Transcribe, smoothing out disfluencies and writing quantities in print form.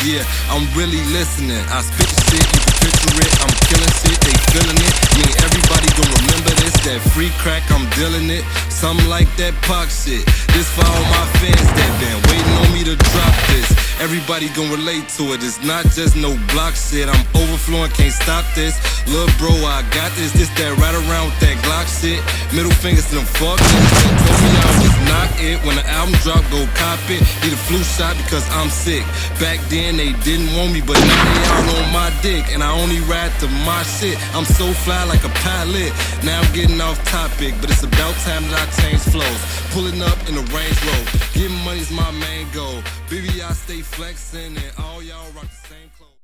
yeah, I'm really listening. I spit the shit, you can picture it. I'm killing shit, they feeling it. Me and everybody gon' remember this. That free crack, I'm dealing it. Something like that Pac shit. This for all my fans that been waiting on me to drop this. Everybody gon' relate to it. It's not just no block shit. I'm overflowing, can't stop this. Lil' bro, I got this. This that right around with that Glock shit. Middle fingers to them fuck niggas. Told me I was not it. When the album drop, go cop it. Need a flu shot because I'm sick. Back then they didn't want me, but now they all on my dick. And I only ride to my shit. I'm so fly like a pilot. Now I'm getting off topic, but it's about time that I change flows. Pulling up in the Range Rover. Getting money's my main goal. Baby, I stay flexing and all y'all rock the same clothes.